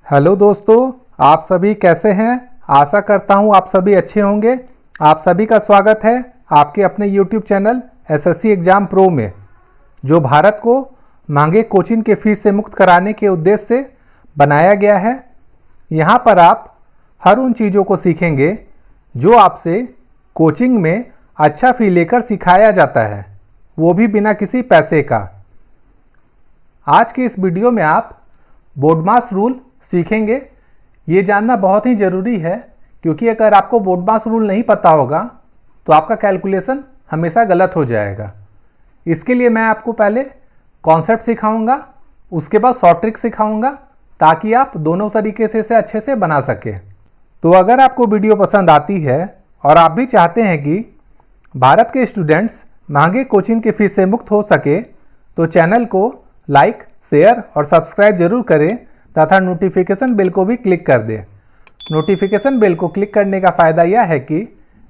Hello दोस्तों, आप सभी कैसे हैं। आशा करता हूं आप सभी अच्छे होंगे। आप सभी का स्वागत है आपके अपने YouTube channel SSC exam pro में, जो भारत को महंगे कोचिंग के फीस से मुक्त कराने के उद्देश्य से बनाया गया है। यहां पर आप हर उन चीज़ों को सीखेंगे जो आपसे कोचिंग में अच्छा फ़ी लेकर सिखाया जाता है, वो भी बिना किसी पैसे का। आज की इस वीडियो में आप बोर्डमास रूल सीखेंगे। ये जानना बहुत ही ज़रूरी है, क्योंकि अगर आपको बोर्डमास रूल नहीं पता होगा तो आपका कैलकुलेशन हमेशा गलत हो जाएगा। इसके लिए मैं आपको पहले कॉन्सेप्ट सिखाऊंगा, उसके बाद शॉर्ट ट्रिक सिखाऊंगा, ताकि आप दोनों तरीके से इसे अच्छे से बना सकें। तो अगर आपको वीडियो पसंद आती है और आप भी चाहते हैं कि भारत के स्टूडेंट्स महंगे कोचिंग की फीस से मुक्त हो सके, तो चैनल को लाइक, शेयर और सब्सक्राइब जरूर करें तथा नोटिफिकेशन बेल को भी क्लिक कर दें। नोटिफिकेशन बेल को क्लिक करने का फ़ायदा यह है कि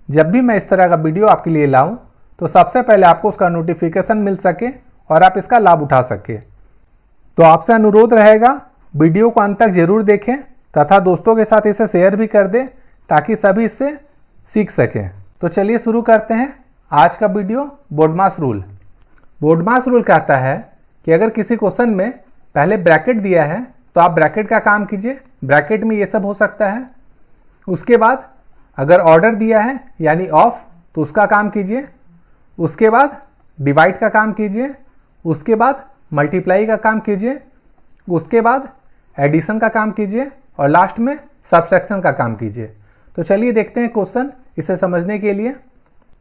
जब भी मैं इस तरह का वीडियो आपके लिए लाऊं तो सबसे पहले आपको उसका नोटिफिकेशन मिल सके और आप इसका लाभ उठा सके। तो आपसे अनुरोध रहेगा, वीडियो को अंत तक जरूर देखें तथा दोस्तों के साथ इसे शेयर भी कर दें, ताकि सभी इससे सीख सकें। तो चलिए शुरू करते हैं आज का वीडियो। बोर्डमास रूल। बोर्डमास रूल कहता है कि अगर किसी क्वेश्चन में पहले ब्रैकेट दिया है तो आप ब्रैकेट का काम कीजिए, ब्रैकेट में ये सब हो सकता है। उसके बाद अगर ऑर्डर दिया है यानी ऑफ, तो उसका काम कीजिए। उसके बाद डिवाइड का काम कीजिए। उसके बाद मल्टीप्लाई का काम कीजिए। उसके बाद एडिशन का काम कीजिए और लास्ट में सबट्रैक्शन का काम कीजिए। तो चलिए देखते हैं क्वेश्चन इसे समझने के लिए।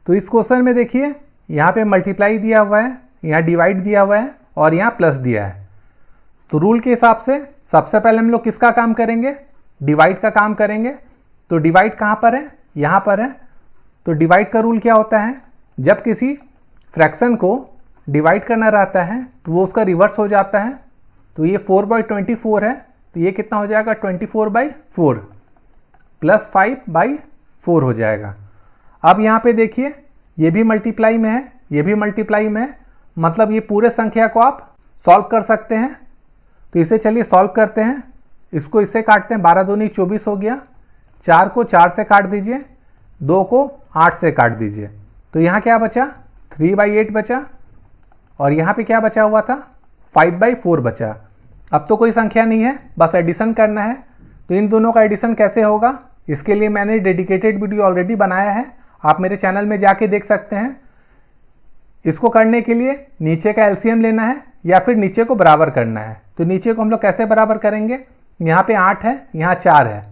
तो इस क्वेश्चन में देखिए, यहाँ पे मल्टीप्लाई दिया हुआ है, यहाँ डिवाइड दिया हुआ है और यहाँ प्लस दिया है। तो रूल के हिसाब से सबसे पहले हम लोग किसका काम करेंगे? डिवाइड का काम करेंगे। तो डिवाइड कहाँ पर है? यहाँ पर है। तो डिवाइड का रूल क्या होता है? जब किसी फ्रैक्शन को डिवाइड करना रहता है तो वो उसका रिवर्स हो जाता है। तो ये 4/24 है, तो ये कितना हो जाएगा? 24/4 प्लस 5/4 हो जाएगा। अब यहाँ पे देखिए, ये भी मल्टीप्लाई में है, ये भी मल्टीप्लाई में है, मतलब ये पूरे संख्या को आप सॉल्व कर सकते हैं। तो इसे चलिए सॉल्व करते हैं। इसको इससे काटते हैं, 12 दूनी 24 हो गया। 4 को 4 से काट दीजिए, 2 को 8 से काट दीजिए। तो यहाँ क्या बचा? 3/8 बचा। और यहाँ पे क्या बचा हुआ था? 5/4 बचा। अब तो कोई संख्या नहीं है, बस एडिशन करना है। तो इन दोनों का एडिशन कैसे होगा, इसके लिए मैंने डेडिकेटेड वीडियो ऑलरेडी बनाया है, आप मेरे चैनल में जाके देख सकते हैं। इसको करने के लिए नीचे का एलसीएम लेना है या फिर नीचे को बराबर करना है। तो नीचे को हम लोग कैसे बराबर करेंगे? यहाँ पे 8 है, यहाँ 4 है।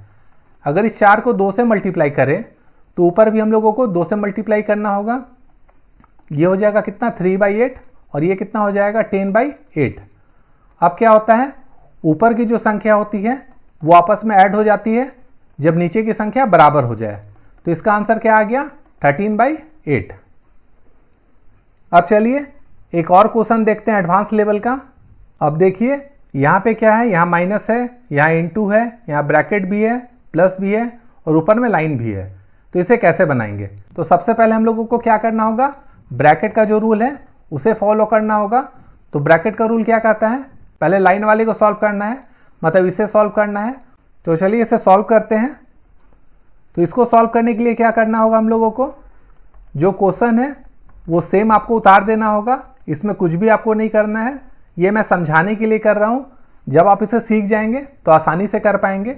अगर इस 4 को 2 से मल्टीप्लाई करें तो ऊपर भी हम लोगों को 2 से मल्टीप्लाई करना होगा। ये हो जाएगा कितना? 3/8 और ये कितना हो जाएगा? 10/8। अब क्या होता है, ऊपर की जो संख्या होती है वो आपस में ऐड हो जाती है जब नीचे की संख्या बराबर हो जाए। तो इसका आंसर क्या आ गया? 13/8। अब चलिए एक और क्वेश्चन देखते हैं एडवांस लेवल का। अब देखिए, यहाँ पे क्या है? यहाँ माइनस है, यहाँ इनटू है, यहाँ ब्रैकेट भी है, प्लस भी है और ऊपर में लाइन भी है। तो इसे कैसे बनाएंगे? तो सबसे पहले हम लोगों को क्या करना होगा? ब्रैकेट का जो रूल है उसे फॉलो करना होगा। तो ब्रैकेट का रूल क्या कहता है? पहले लाइन वाले को सॉल्व करना है, मतलब इसे सॉल्व करना है। तो चलिए इसे सॉल्व करते हैं। तो इसको सॉल्व करने के लिए क्या करना होगा हम लोगों को? जो क्वेश्चन है वो सेम आपको उतार देना होगा, इसमें कुछ भी आपको नहीं करना है। ये मैं समझाने के लिए कर रहा हूँ, जब आप इसे सीख जाएंगे तो आसानी से कर पाएंगे।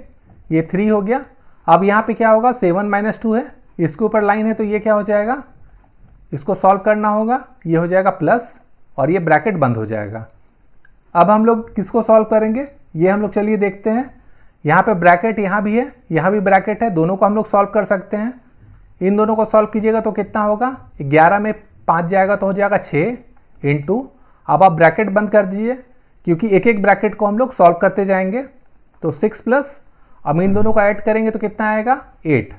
ये 3 हो गया। अब यहाँ पे क्या होगा? 7 - 2 है, इसके ऊपर लाइन है, तो ये क्या हो जाएगा? इसको सॉल्व करना होगा, ये हो जाएगा प्लस और ये ब्रैकेट बंद हो जाएगा। अब हम लोग किसको सॉल्व करेंगे? ये हम लोग चलिए देखते हैं। यहाँ पे ब्रैकेट यहाँ भी है, यहाँ भी ब्रैकेट है, दोनों को हम लोग सॉल्व कर सकते हैं। इन दोनों को सॉल्व कीजिएगा तो कितना होगा? 11 में 5 जाएगा तो हो जाएगा 6 इंटू। अब आप ब्रैकेट बंद कर दीजिए, क्योंकि एक एक ब्रैकेट को हम लोग सॉल्व करते जाएंगे। तो 6 प्लस, अब इन दोनों को ऐड करेंगे तो कितना आएगा? 8।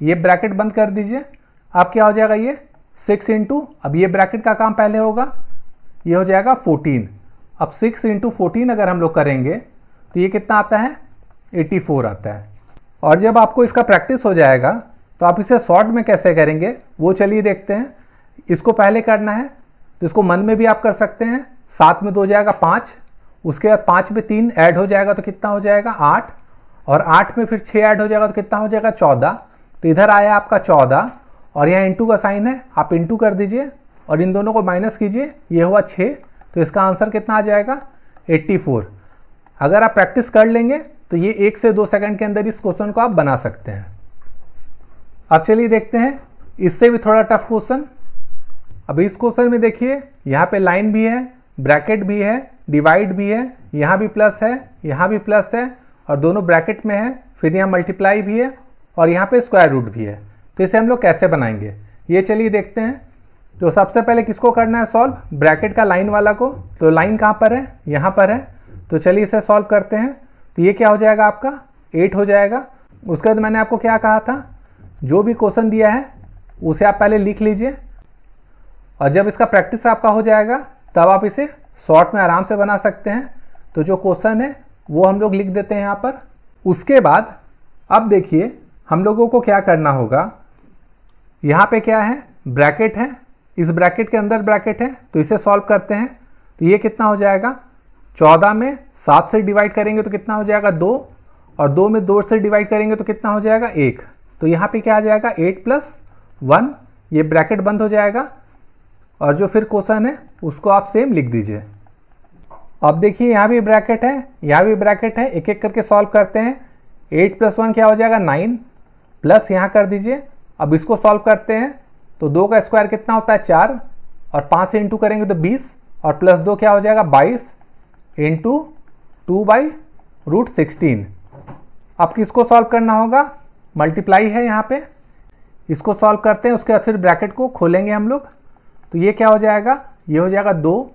ये ब्रैकेट बंद कर दीजिए। अब क्या हो जाएगा? ये 6 इंटू, अब ये ब्रैकेट का काम पहले होगा, ये हो जाएगा 14। अब 6 इंटू 14 अगर हम लोग करेंगे तो ये कितना आता है? 84 आता है। और जब आपको इसका प्रैक्टिस हो जाएगा तो आप इसे शॉर्ट में कैसे करेंगे वो चलिए देखते हैं। इसको पहले करना है तो इसको मन में भी आप कर सकते हैं। 7 में 2 जाएगा 5 उसके बाद 5 में 3 ऐड हो जाएगा तो कितना हो जाएगा 8, और 8 में फिर 6 ऐड हो जाएगा तो कितना हो जाएगा 14। तो इधर आया आपका 14 और यहाँ इंटू का साइन है, आप इंटू कर दीजिए और इन दोनों को माइनस कीजिए, ये हुआ 6। तो इसका आंसर कितना आ जाएगा 84। अगर आप प्रैक्टिस कर लेंगे तो ये 1 से 2 सेकंड के अंदर इस क्वेश्चन को आप बना सकते हैं। अब चलिए देखते हैं इससे भी थोड़ा टफ क्वेश्चन। अब इस क्वेश्चन में देखिए यहाँ पे लाइन भी है, ब्रैकेट भी है, डिवाइड भी है, यहाँ भी प्लस है, यहाँ भी प्लस है और दोनों ब्रैकेट में है, फिर यहाँ मल्टीप्लाई भी है और यहाँ पे स्क्वायर रूट भी है। तो इसे हम लोग कैसे बनाएंगे ये चलिए देखते हैं। तो सबसे पहले किसको करना है सॉल्व, ब्रैकेट का लाइन वाला को। तो लाइन कहाँ पर है, यहाँ पर है। तो चलिए इसे सॉल्व करते हैं। तो ये क्या हो जाएगा आपका 8 हो जाएगा। उसके बाद मैंने आपको क्या कहा था, जो भी क्वेश्चन दिया है उसे आप पहले लिख लीजिए और जब इसका प्रैक्टिस आपका हो जाएगा तब आप इसे शॉर्ट में आराम से बना सकते हैं। तो जो क्वेश्चन है वो हम लोग लिख देते हैं यहाँ पर। उसके बाद अब देखिए हम लोगों को क्या करना होगा, यहाँ पे क्या है ब्रैकेट है, इस ब्रैकेट के अंदर ब्रैकेट है, तो इसे सॉल्व करते हैं। तो ये कितना हो जाएगा 14 में 7 से डिवाइड करेंगे तो कितना हो जाएगा 2, और 2 में 2 से डिवाइड करेंगे तो कितना हो जाएगा 1। तो यहाँ पे क्या आ जाएगा 8 + 1, ये ब्रैकेट बंद हो जाएगा और जो फिर क्वेश्चन है उसको आप सेम लिख दीजिए। अब देखिए यहाँ भी ब्रैकेट है, यहाँ भी ब्रैकेट है, एक एक करके सॉल्व करते हैं। 8 + 1 क्या हो जाएगा 9, प्लस यहाँ कर दीजिए। अब इसको सॉल्व करते हैं तो 2 का स्क्वायर कितना होता है 4, और 5 से इंटू करेंगे तो 20, और प्लस 2 क्या हो जाएगा 22 इंटू 2/√16। अब किसको सॉल्व करना होगा, मल्टीप्लाई है यहाँ पे, इसको सॉल्व करते हैं। उसके बाद फिर ब्रैकेट को खोलेंगे हम लोग। तो ये क्या हो जाएगा, ये हो जाएगा 2,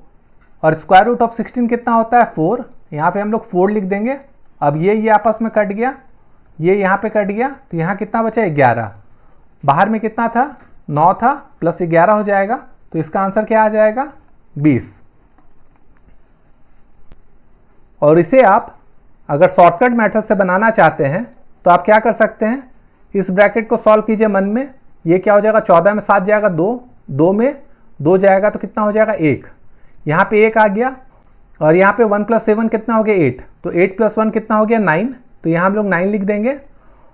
और स्क्वायर रूट ऑफ 16 कितना होता है 4, यहाँ पे हम लोग 4 लिख देंगे। अब ये आपस में कट गया, ये यहाँ पे कट गया, तो यहाँ कितना बचा 11, बाहर में कितना था 9 था, प्लस 11 हो जाएगा। तो इसका आंसर क्या आ जाएगा 20। और इसे आप अगर शॉर्टकट मेथड से बनाना चाहते हैं तो आप क्या कर सकते हैं, इस ब्रैकेट को सॉल्व कीजिए मन में। ये क्या हो जाएगा 14 में 7 जाएगा 2, 2 में 2 जाएगा तो कितना हो जाएगा 1, यहाँ पे 1 आ गया, और यहाँ पे 1 + 7 कितना हो गया 8, तो 8 + 1 कितना हो गया 9, तो यहाँ हम लोग 9 लिख देंगे।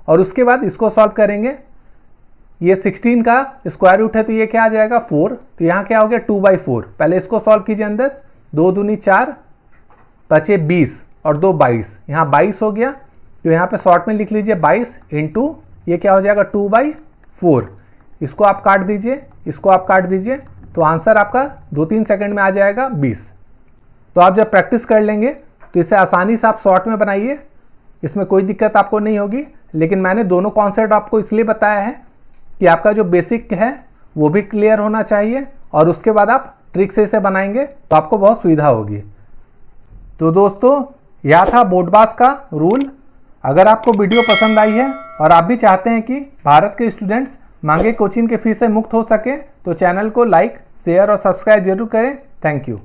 और उसके बाद इसको सॉल्व करेंगे, ये 16 का स्क्वायर रूट है तो ये क्या आ जाएगा 4, तो यहाँ क्या हो गया 2/4। पहले इसको सॉल्व कीजिए, अंदर 2 दूनी 4, बचे 20 और 2 22, यहाँ 22 हो गया। तो यहाँ पे शॉर्ट में लिख लीजिए 22 इंटू ये क्या हो जाएगा 2/4। इसको आप काट दीजिए, इसको आप काट दीजिए, तो आंसर आपका 2-3 सेकंड में आ जाएगा 20। तो आप जब प्रैक्टिस कर लेंगे तो इसे आसानी से आप शॉर्ट में बनाइए, इसमें कोई दिक्कत आपको नहीं होगी। लेकिन मैंने दोनों कॉन्सेप्ट आपको इसलिए बताया है कि आपका जो बेसिक है वो भी क्लियर होना चाहिए, और उसके बाद आप ट्रिक से इसे बनाएंगे तो आपको बहुत सुविधा होगी। तो दोस्तों यह था बोर्डबास का रूल। अगर आपको वीडियो पसंद आई है और आप भी चाहते हैं कि भारत के स्टूडेंट्स महंगे कोचिंग के फीस से मुक्त हो सके तो चैनल को लाइक, शेयर और सब्सक्राइब जरूर करें। Thank you.